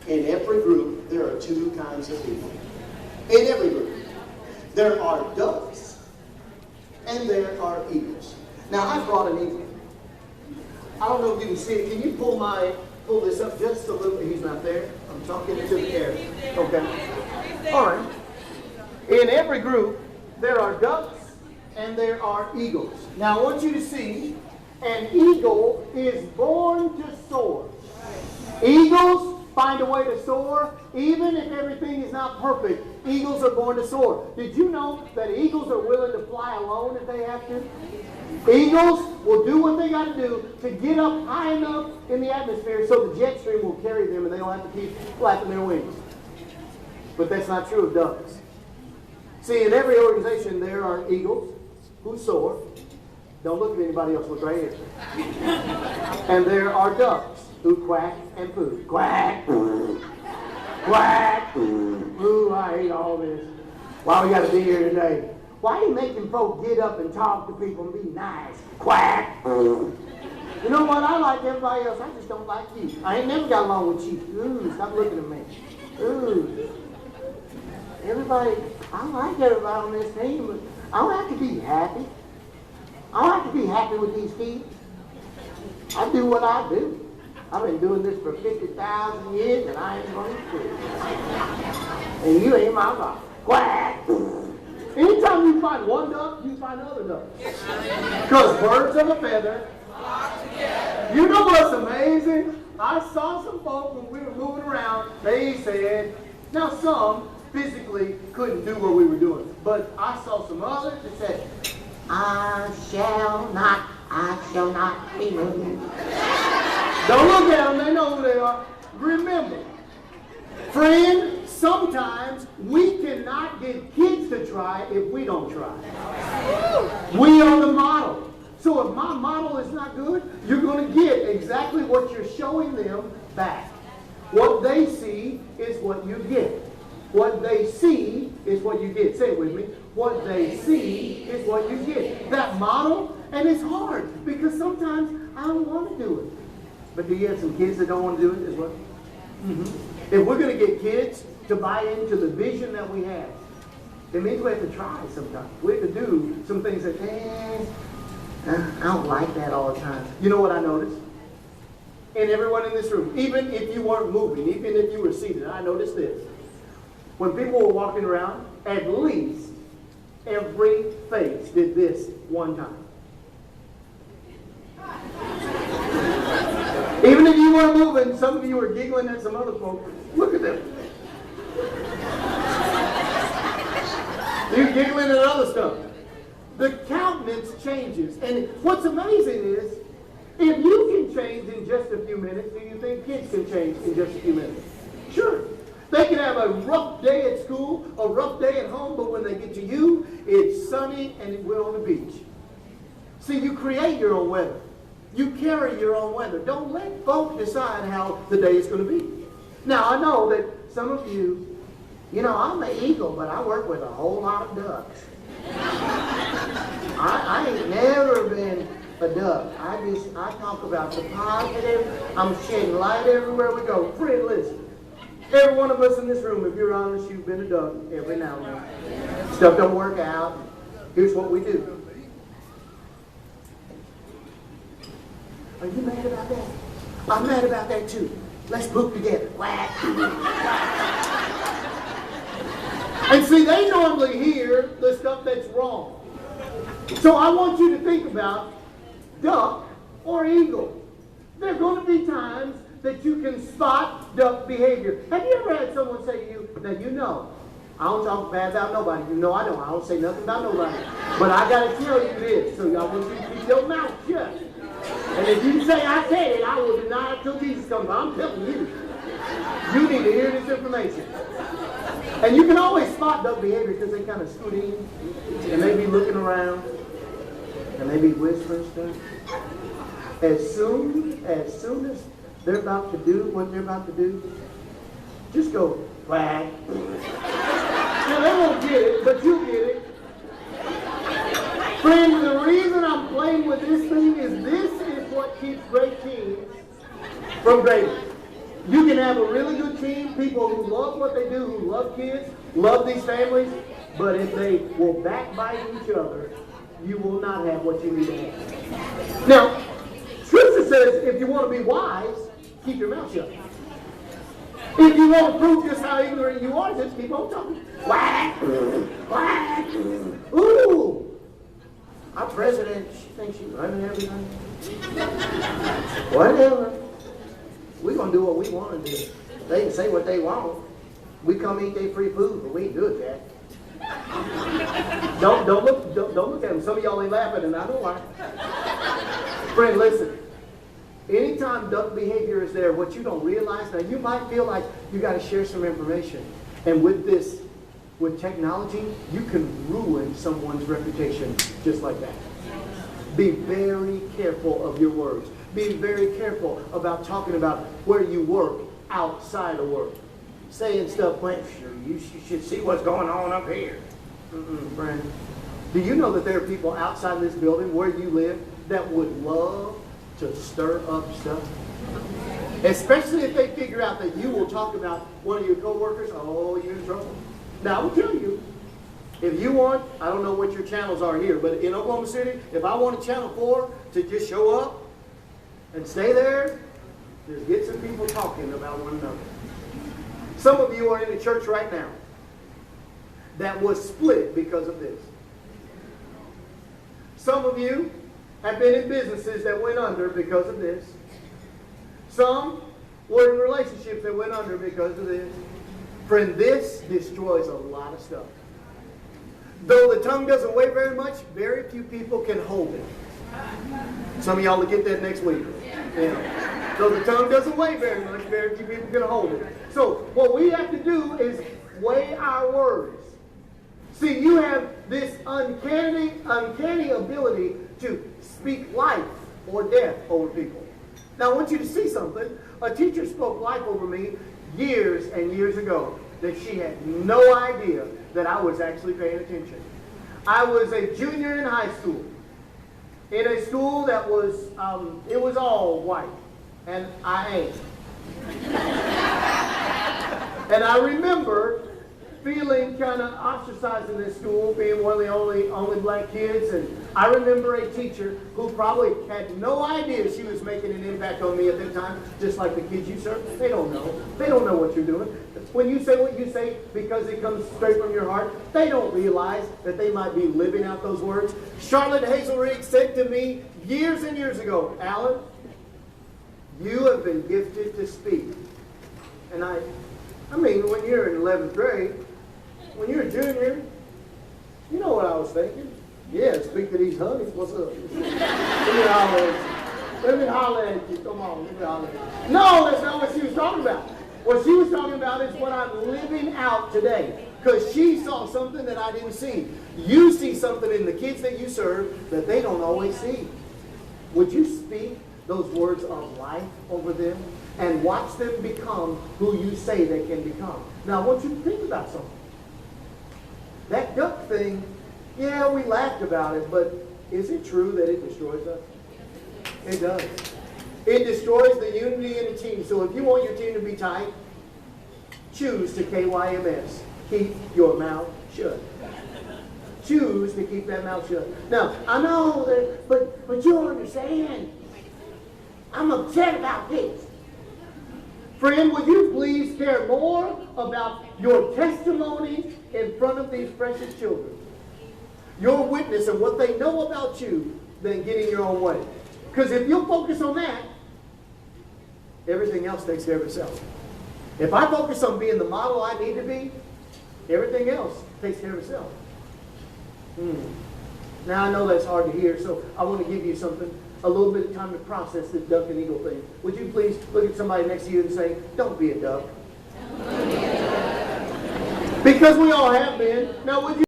In every group, there are two kinds of people. In every group. There are ducks and there are eagles. Now, I brought an eagle. I don't know if you can see it. Can you pull this up just a little bit? He's not there. I'm talking to the air. Okay. All right. In every group, there are ducks and there are eagles. Now, I want you to see, an eagle is born to soar. Eagles find a way to soar, even if everything is not perfect. Eagles are born to soar. Did you know that eagles are willing to fly alone if they have to? Eagles will do what they got to do to get up high enough in the atmosphere so the jet stream will carry them and they don't have to keep flapping their wings. But that's not true of ducks. See, in every organization there are eagles who soar. Don't look at anybody else, look right here. And there are ducks who quack and poo. Quack, quack, ooh, I hate all this. Why we got to be here today? Why are you making folk get up and talk to people and be nice? Quack. You know what? I like everybody else. I just don't like you. I ain't never got along with you. Ooh, stop looking at me. Ooh. Everybody, I like everybody on this team, but I don't have to be happy. I don't have to be happy with these kids. I do what I do. I've been doing this for 50,000 years, and I ain't going to quit. And you ain't my boss. Quack. Anytime you find one duck, you find another duck. Because birds of a feather flock together. You know what's amazing? I saw some folk when we were moving around, they said, now some physically couldn't do what we were doing, but I saw some others that said, I shall not be moved. Don't look at them, they know who they are. Remember, friend, sometimes we cannot get kids to try if we don't try. We are the model. So if my model is not good, you're going to get exactly what you're showing them back. What they see is what you get. What they see is what you get. Say it with me. What they see is what you get. That model, and it's hard because sometimes I don't want to do it. But do you have some kids that don't want to do it as well? Mm-hmm. If we're going to get kids to buy into the vision that we have, it means we have to try sometimes. We have to do some things that, I don't like that all the time. You know what I noticed? And everyone in this room, even if you weren't moving, even if you were seated, I noticed this. When people were walking around, at least every face did this one time. Even if you weren't moving, some of you were giggling at some other folks. Look at them. You're giggling at other stuff. The countenance changes. And what's amazing is, if you can change in just a few minutes, do you think kids can change in just a few minutes? Sure. They can have a rough day at school, a rough day at home, but when they get to you, it's sunny and we're on the beach. See, you create your own weather. You carry your own weather. Don't let folk decide how the day is going to be. Now, I know that some of you, I'm an eagle, but I work with a whole lot of ducks. I ain't never been a duck. I talk about the positive. I'm shedding light everywhere we go. Friend, listen. Every one of us in this room, if you're honest, you've been a duck every now and then. Stuff don't work out. Here's what we do. Are you mad about that? I'm mad about that too. Let's book together. And see, they normally hear the stuff that's wrong. So I want you to think about duck or eagle. There are going to be times that you can spot duck behavior. Have you ever had someone say to you, now I don't talk bad about nobody. You know I don't. I don't say nothing about nobody. But I got to tell you this, so I want you to keep your mouth shut. And if you say I said it, I will deny it till Jesus comes. I'm telling you. You need to hear this information. And you can always spot duck behavior because they kind of scoot in and they be looking around and they be whispering stuff. As soon as they're about to do what they're about to do, just go quack. Now they won't get it, but you get it. Friends, the reason I'm playing with this thing is this is what keeps great teams from great. You can have a really good team people who love what they do, who love kids, love these families, but if they will backbite each other, you will not have what you need to have. Now, Scripture says if you want to be wise, keep your mouth shut. If you want to prove just how ignorant you are, just keep on talking. Quack! Quack! Ooh! Our president, she thinks she's running everything. Whatever. We're going to do what we want to do. They can say what they want. We come eat their free food, but we ain't good at that. Don't look at them. Some of y'all ain't laughing, and I know why. Friend, listen. Anytime duck behavior is there, what you don't realize, now you might feel like you got to share some information. And with technology, you can ruin someone's reputation just like that. Be very careful of your words. Be very careful about talking about where you work outside of work. Saying stuff like, you should see what's going on up here. Friend. Do you know that there are people outside this building where you live that would love to stir up stuff? Especially if they figure out that you will talk about one of your co-workers. Oh, you're in trouble. Now, I will tell you, if you want, I don't know what your channels are here, but in Oklahoma City, if I want a Channel 4 to just show up and stay there, just get some people talking about one another. Some of you are in the church right now that was split because of this. Some of you have been in businesses that went under because of this. Some were in relationships that went under because of this. Friend, this destroys a lot of stuff. Though the tongue doesn't weigh very much, very few people can hold it. Some of y'all will get that next week. Yeah. So the tongue doesn't weigh very much, very few people can hold it. So what we have to do is weigh our words. See, you have this uncanny ability to speak life or death over people. Now I want you to see something. A teacher spoke life over me years and years ago that she had no idea that I was actually paying attention. I was a junior in high school. In a school that was, it was all white. And I ain't. And I remember feeling kind of ostracized in this school, being one of the only black kids. And I remember a teacher who probably had no idea she was making an impact on me at that time, just like the kids you serve. They don't know. They don't know what you're doing. When you say what you say because it comes straight from your heart, they don't realize that they might be living out those words. Charlotte Hazelrig said to me years and years ago, Allan, you have been gifted to speak. And I mean, when you're in 11th grade, when you're a junior, you know what I was thinking. Yeah, speak to these honeys. What's up? Let me holler at you. Come on, let me holler at you. No, that's not what she was talking about. What she was talking about is what I'm living out today. Because she saw something that I didn't see. You see something in the kids that you serve that they don't always see. Would you speak those words of life over them and watch them become who you say they can become? Now, I want you to think about something. That duck thing, yeah, we laughed about it, but is it true that it destroys us? It does. It destroys the unity in the team. So if you want your team to be tight, choose to KYMS. Keep your mouth shut. Choose to keep that mouth shut. Now, I know that, but you don't understand. I'm upset about this. Friend, would you please care more about your testimony in front of these precious children? Your witness and what they know about you than getting your own way. Because if you'll focus on that, everything else takes care of itself. If I focus on being the model I need to be, everything else takes care of itself. Now I know that's hard to hear, so I want to give you something, a little bit of time to process this duck and eagle thing. Would you please look at somebody next to you and say, don't be a duck. Because we all have been. Now would you